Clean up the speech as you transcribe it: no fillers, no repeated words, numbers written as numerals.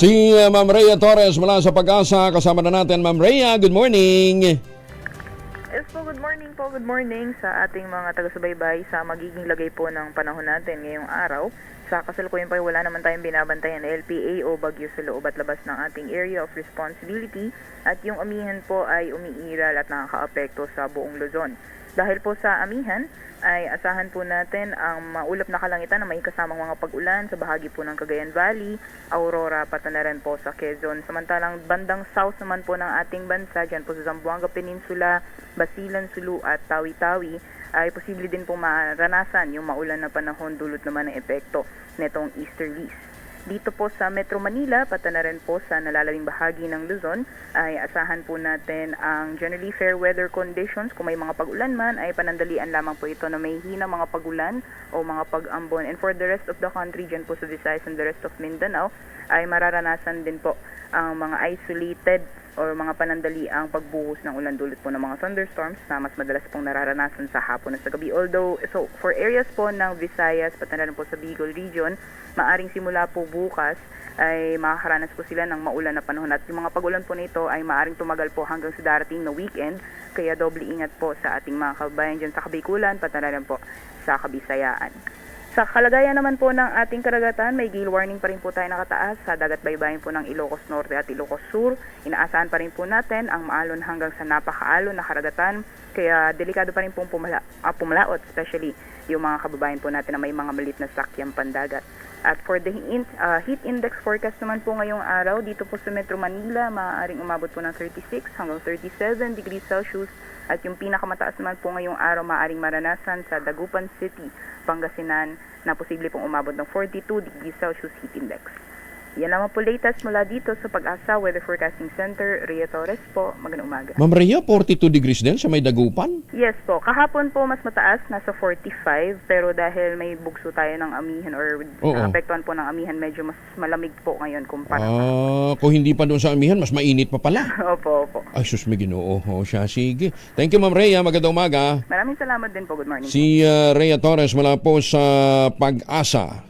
Si Ma'am Rhea Torres mula sa Pag-asa. Kasama na natin, Ma'am Rhea. Good morning. Yes po, good morning po. Good morning sa ating mga taga-subaybay sa magiging lagay po ng panahon natin ngayong araw. Sa kasalukuyan po ay wala naman tayong binabantayan na LPA o bagyo sa loob at labas ng ating area of responsibility at yung amihan po ay umiiral at nakakaapekto sa buong Luzon. Dahil po sa amihan ay asahan po natin ang maulap na kalangitan na may kasamang mga pag-ulan sa bahagi po ng Cagayan Valley, Aurora, pati na rin po sa Quezon. Samantalang bandang south naman po ng ating bansa, dyan po sa Zamboanga Peninsula, Basilan, Sulu at Tawi-Tawi, ay posible din po maranasan yung maulan na panahon dulot naman ng epekto netong easterlies. Dito po sa Metro Manila, pati na rin po sa nalalawing bahagi ng Luzon, ay asahan po natin ang generally fair weather conditions. Kung may mga pag-ulan man, ay panandalian lamang po ito na may hina mga pag-ulan o mga pag-ambon. And for the rest of the country, dyan po sa Visayas and the rest of Mindanao, ay mararanasan din po ang mga isolated o mga panandali ang pagbuhos ng ulan dulot po ng mga thunderstorms na mas madalas pong nararanasan sa hapon at sa gabi. Although, so for areas po ng Visayas, pati na rin po sa Bicol region, maaring simula po bukas ay makakaranas po sila ng maulan na panahon at yung mga pag-ulan po nito ay maaring tumagal po hanggang sa darating na weekend, kaya doble ingat po sa ating mga kababayan dyan sa Kabikulan, pati na rin po sa Kabisayaan. Sa kalagayan naman po ng ating karagatan, may gale warning pa rin po tayo nakataas sa dagat baybayin po ng Ilocos Norte at Ilocos Sur. Inaasahan pa rin po natin ang maalon hanggang sa napakaalon na karagatan, kaya delikado pa rin pong pumalaot, especially yung mga kababayan po natin na may mga malit na sakyang pandagat. At for the heat index forecast naman po ngayong araw, dito po sa Metro Manila, maaaring umabot po ng 36 hanggang 37 degrees Celsius. At yung pinakamataas naman po ngayong araw, maaaring maranasan sa Dagupan City, Pangasinan, na posible pong umabot ng 42 degrees Celsius heat index. Yan naman po latest mula dito sa Pag-asa Weather Forecasting Center. Rhea Torres po, magandang umaga. Ma'am Rhea, 42 degrees din sa may Dagupan? Yes po, kahapon po mas mataas, nasa 45, pero dahil may bugso tayo ng amihan or apektuhan po ng amihan, medyo mas malamig po ngayon kumpara. Kung hindi pa doon sa amihan, mas mainit pa pala. Opo, opo. Ay, sus, may Ginoo. Siya, sige. Thank you, Ma'am Rhea. Magandang umaga. Maraming salamat din po. Good morning. Si Rhea Torres mula po sa Pag-asa.